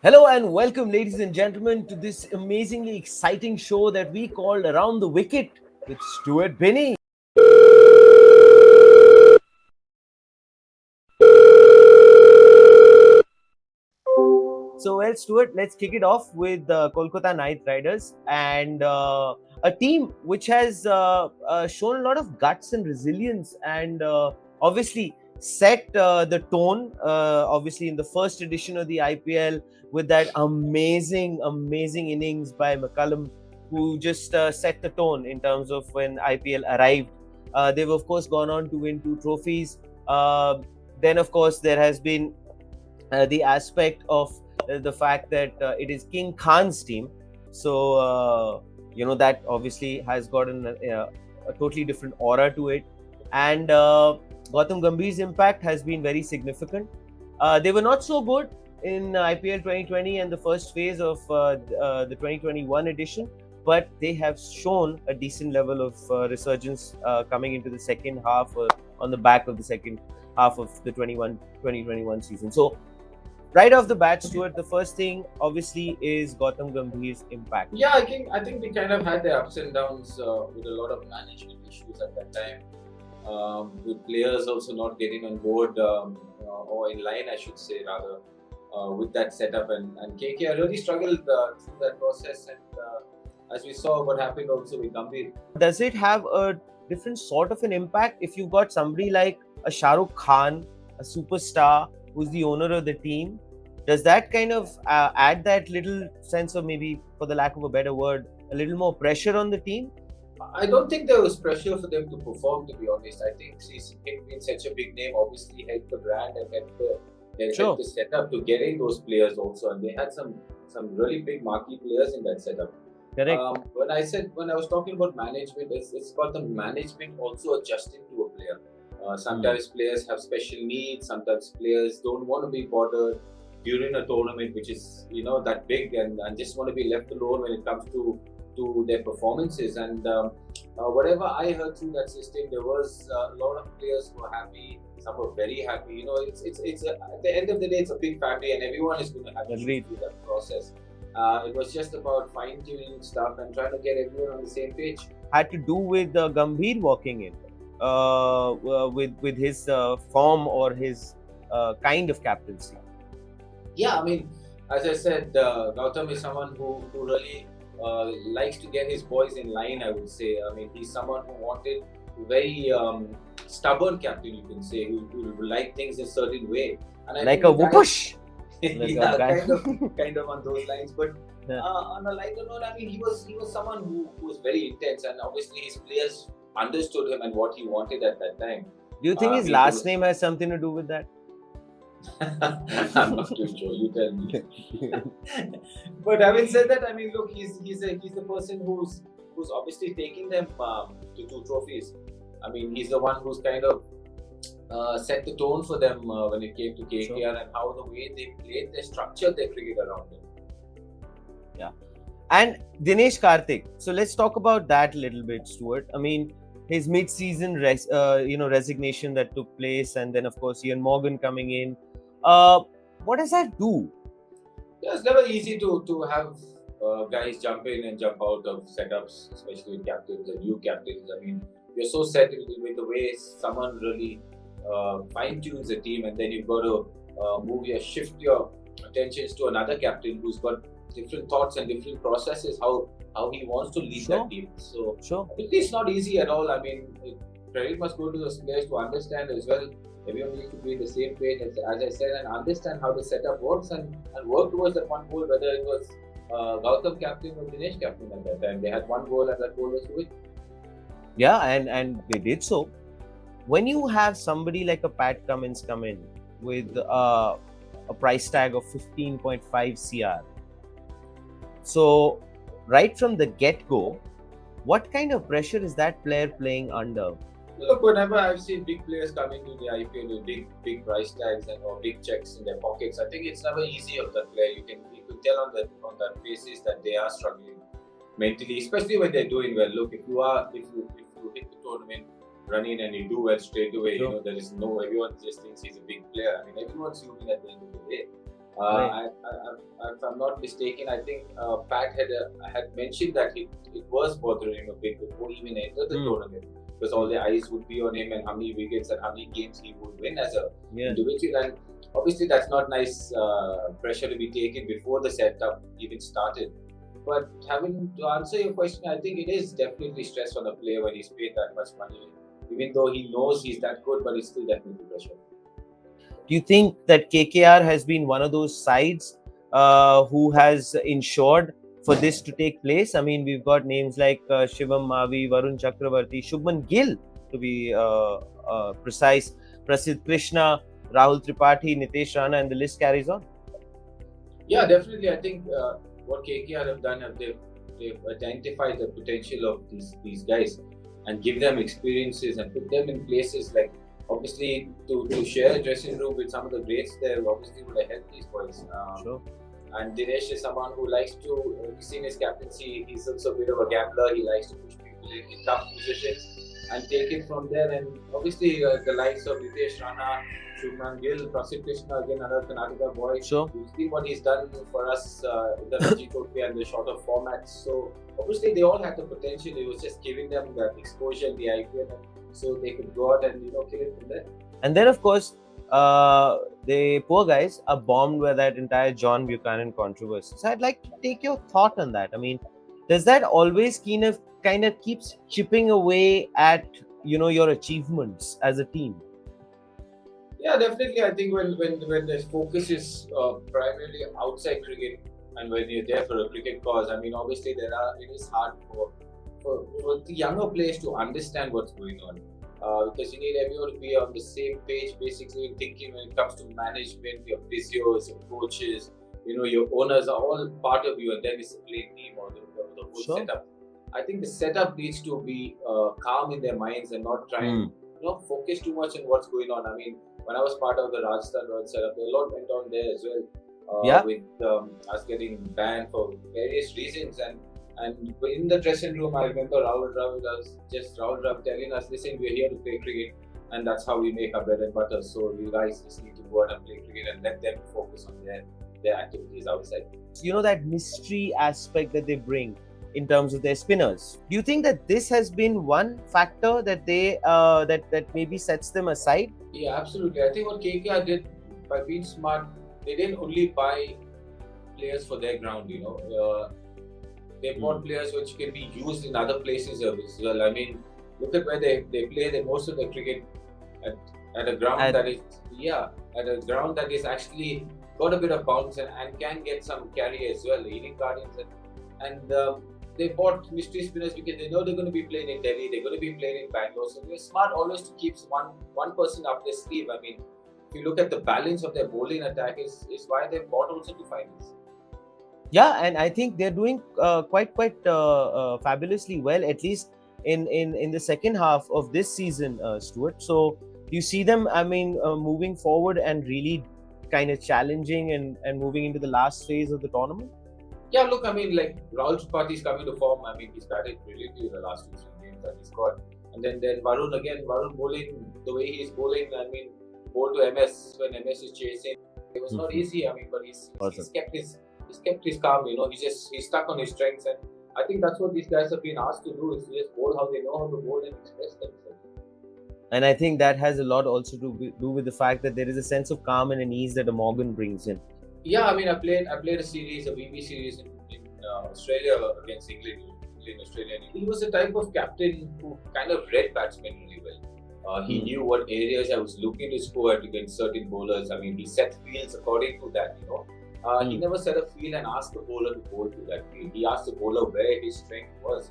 Hello and welcome, ladies and gentlemen, to this amazingly exciting show that we called Around the Wicket with Stuart Binney. Stuart, let's kick it off with Kolkata Knight Riders and a team which has shown a lot of guts and resilience and obviously set the tone, obviously, in the first edition of the IPL with that amazing innings by McCullum, who just set the tone in terms of when IPL arrived. They've, of course, gone on to win two trophies. Then, of course, there has been the aspect of the fact that it is King Khan's team. So, that obviously has gotten a totally different aura to it. And Gautam Gambhir's impact has been very significant. They were not so good in IPL 2020 and the first phase of the 2021 edition, but they have shown a decent level of resurgence coming into the second half on the back of the second half of the 2021 season. So, right off the bat, Stuart, the first thing obviously is Gautam Gambhir's impact. Yeah, I think we kind of had their ups and downs with a lot of management issues at that time, with players also not getting on board or in line, I should say rather, with that setup. And KKR really struggled through that process. And as we saw, what happened also with Gambhir. Does it have a different sort of an impact if you've got somebody like a Shah Rukh Khan, a superstar who's the owner of the team? Does that kind of add that little sense of, maybe for the lack of a better word, a little more pressure on the team? I don't think there was pressure for them to perform, to be honest. I think him being such a big name obviously helped the brand and helped the setup to getting those players also. And they had some really big marquee players in that setup. Correct. When I was talking about management, it's about the management also adjusting to a player. Sometimes players have special needs. Sometimes players don't want to be bothered during a tournament which is that big, and just want to be left alone when it comes to their performances. And whatever I heard through that system, there was a lot of players who were happy. Some were very happy. It's at the end of the day, it's a big family, and everyone is going to have to go through that process. It was just about fine-tuning stuff and trying to get everyone on the same page. Had to do with Gambhir walking in with his form or his kind of captaincy. Yeah, I mean, as I said, Gautam is someone who really likes to get his boys in line, I would say. I mean, he's someone who wanted very stubborn captain, you can say, who like things a certain way. And I like a whoopush. Yeah, kind of on those lines. But on a lighter note, I mean, he was someone who was very intense, and obviously his players understood him and what he wanted at that time. Do you think his last name has something to do with that? I'm not too sure. You tell me. But having said that, I mean, look, he's the person who's obviously taking them to two trophies. I mean, he's the one who's kind of set the tone for them when it came to KKR, and how the way they played, they structured their cricket around him. Yeah. And Dinesh Karthik. So let's talk about that a little bit, Stuart. I mean, his mid-season resignation that took place, and then of course Ian Morgan coming in. What does that do? Yeah, it's never easy to have guys jump in and jump out of setups, especially with captains and new captains. I mean, you're so set with the way someone really fine tunes a team, and then you've got to shift your attentions to another captain who's got different thoughts and different processes, how he wants to lead that team. So it's not easy at all. I mean, credit must go to those players to understand as well. Everyone needs to be in the same page, as I said, and understand how the setup works, and work towards that one goal, whether it was Gautam captain or Dinesh captain at that time. They had one goal, and that goal was to win. Yeah, and they did so. When you have somebody like a Pat Cummins come in with a price tag of 15.5 CR, so right from the get-go, what kind of pressure is that player playing under? Look, whenever I've seen big players come into the IPL with big price tags or big checks in their pockets, I think it's never easy of that player. You can tell on that basis that they are struggling mentally, especially when they're doing well. Look, if you hit the tournament, run in and you do well straight away, there is everyone just thinks he's a big player. I mean, everyone's human at the end of the day. Right. If I'm not mistaken, I think Pat had mentioned that it was bothering him a bit before he even entered the tournament, because all the eyes would be on him and how many wickets and how many games he would win as a individual. And obviously, that's not nice pressure to be taken before the setup even started. But having to answer your question, I think it is definitely stress on a player when he's paid that much money. Even though he knows he's that good, but it's still definitely pressure. Do you think that KKR has been one of those sides who has ensured for this to take place? I mean, we've got names like Shivam Mavi, Varun Chakravarti, Shubman Gill, to be precise, Prasidh Krishna, Rahul Tripathi, Nitesh Rana, and the list carries on. Yeah, definitely. I think what KKR have done, they've identified the potential of these guys and give them experiences and put them in places like, obviously, to share a dressing room with some of the greats there, obviously would have helped these boys. Sure. And Dinesh is someone who likes to, you've seen his captaincy, he's also a bit of a gambler. He likes to push people in tough positions and take it from there. And obviously, the likes of Nitesh Rana, Shubman Gill, Prasidh Krishna, again another Karnataka boy. Sure. You see what he's done for us in the Ranji Trophy and the shorter formats. So obviously, they all had the potential. It was just giving them that exposure in the IPL, so they could go out and kill it from there. And then, of course, the poor guys are bombed by that entire John Buchanan controversy. So I'd like to take your thought on that. I mean, does that always kind of keeps chipping away at your achievements as a team? Yeah, definitely. I think when the focus is primarily outside cricket and when you're there for a cricket cause, I mean, obviously it is hard for the younger players to understand what's going on. Because you need everyone to be on the same page, basically thinking when it comes to management, your physios, your coaches, your owners are all part of you, and then it's a playing team or the whole Sure. setup. I think the setup needs to be calm in their minds and not try and focus too much on what's going on. I mean, when I was part of the Rajasthan Royals setup, a lot went on there as well. With us getting banned for various reasons, and in the dressing room, I remember Rahul Dravid telling us, listen, we're here to play cricket, and that's how we make our bread and butter. So you guys just need to go out and play cricket and let them focus on their activities outside. That mystery aspect that they bring in terms of their spinners. Do you think that this has been one factor that they that maybe sets them aside? Yeah, absolutely. I think what KKR did by being smart, they didn't only buy players for their ground. They bought players which can be used in other places as well. I mean, look at where they play most of the cricket at a ground that is actually got a bit of bounce and can get some carry as well. The Eden Guardians and they bought mystery spinners because they know they're going to be playing in Delhi, they're going to be playing in Bangalore. So they're smart always to keep one person up their sleeve. I mean, if you look at the balance of their bowling attack, is why they bought also to finals. Yeah, and I think they're doing quite fabulously well, at least in the second half of this season, Stuart. So you see them, I mean, moving forward and really kind of challenging and moving into the last phase of the tournament. Yeah, look, I mean, like Rahul Tripathi is coming to form. I mean, he's batted brilliantly in the last 2-3 games that he's got. And then Varun bowling the way he's bowling. I mean, bowl to MS when MS is chasing. It was not easy. I mean, but he's kept his calm. He's stuck on his strengths, and I think that's what these guys have been asked to do: is to just bowl how they know how to bowl and express themselves. And I think that has a lot also to do with the fact that there is a sense of calm and an ease that a Morgan brings in. Yeah, I mean, I played a series, a VB series in Australia against England, Australia. And he was the type of captain who kind of read batsmen really well. He knew what areas I was looking to score at against certain bowlers. I mean, he set fields according to that. He never set a field and asked the bowler to bowl to that field. He asked the bowler where his strength was,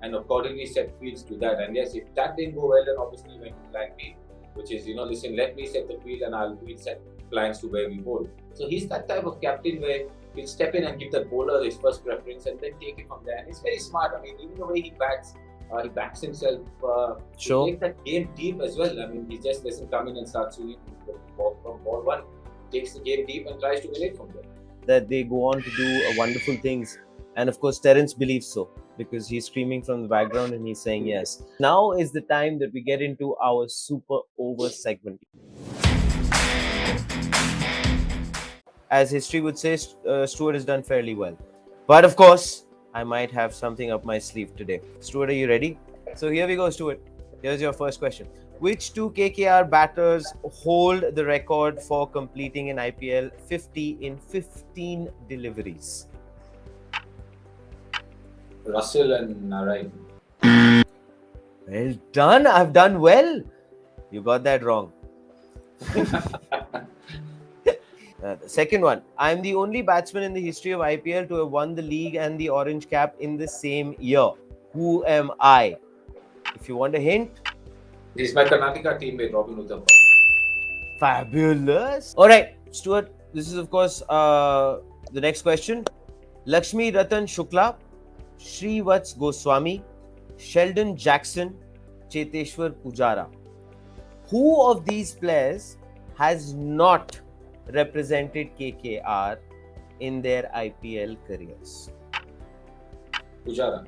and accordingly set fields to that. And yes, if that didn't go well, then obviously went to plan B, which is listen, let me set the field and we'll set plans to where we bowl. So he's that type of captain where he'll step in and give that bowler his first preference and then take it from there. And he's very smart. I mean, even the way he backs himself. Sure. He takes that game deep as well. I mean, he just doesn't come in and start swinging the ball from ball one. Takes the game deep and tries to win it from there. That they go on to do wonderful things. And of course, Terence believes so, because he's screaming from the background and he's saying yes. Now is the time that we get into our super over segment. as history would say, Stuart has done fairly well. But of course, I might have something up my sleeve today. Stuart, are you ready? So here we go, Stuart. Here's your first question. Which two KKR batters hold the record for completing an IPL 50 in 15 deliveries? Russell and Narain. Well done. I've done well. You got that wrong. The second one. I'm the only batsman in the history of IPL to have won the league and the orange cap in the same year. Who am I? If you want a hint. This is my Karnataka teammate, Robin Uthappa. Fabulous. All right, Stuart. This is, of course, the next question. Lakshmi Ratan Shukla, Shrivats Goswami, Sheldon Jackson, Cheteshwar Pujara. Who of these players has not represented KKR in their IPL careers? Pujara.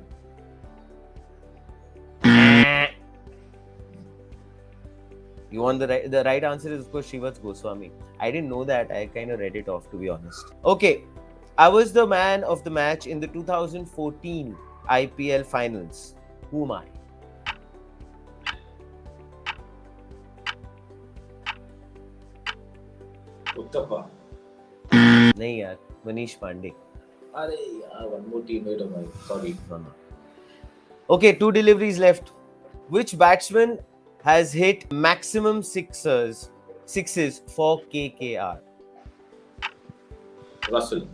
You want the right answer is, of course, Shrivats Goswami. I didn't know that. I kind of read it off, to be honest. Okay. I was the man of the match in the 2014 IPL finals. Who am I? Uthappa. Nahi yaar, Manish Pandey. One more teammate of mine. Sorry. No. Okay, 2 deliveries left. Which batsman has hit maximum sixes for KKR? Russell.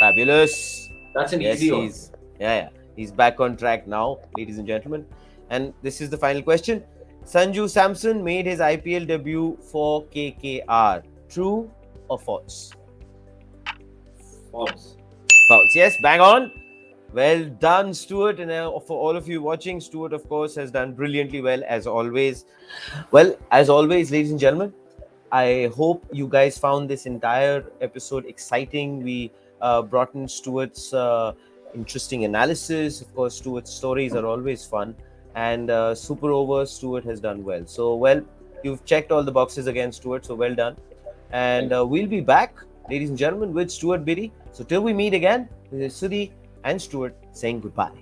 Fabulous. That's an Yes, easy one. he's back on track now, ladies and gentlemen. And this is the final question. Sanju Samson made his IPL debut for KKR. True or false? False. False. Yes, bang on. Well done, Stuart. And for all of you watching, Stuart, of course, has done brilliantly well, as always. Well, as always, ladies and gentlemen, I hope you guys found this entire episode exciting. We brought in Stuart's interesting analysis. Of course, Stuart's stories are always fun. And super over, Stuart has done well. So, well, you've checked all the boxes again, Stuart. So, well done. And we'll be back, ladies and gentlemen, with Stuart Biddy. So, till we meet again, this is Sudhi and Stuart saying goodbye.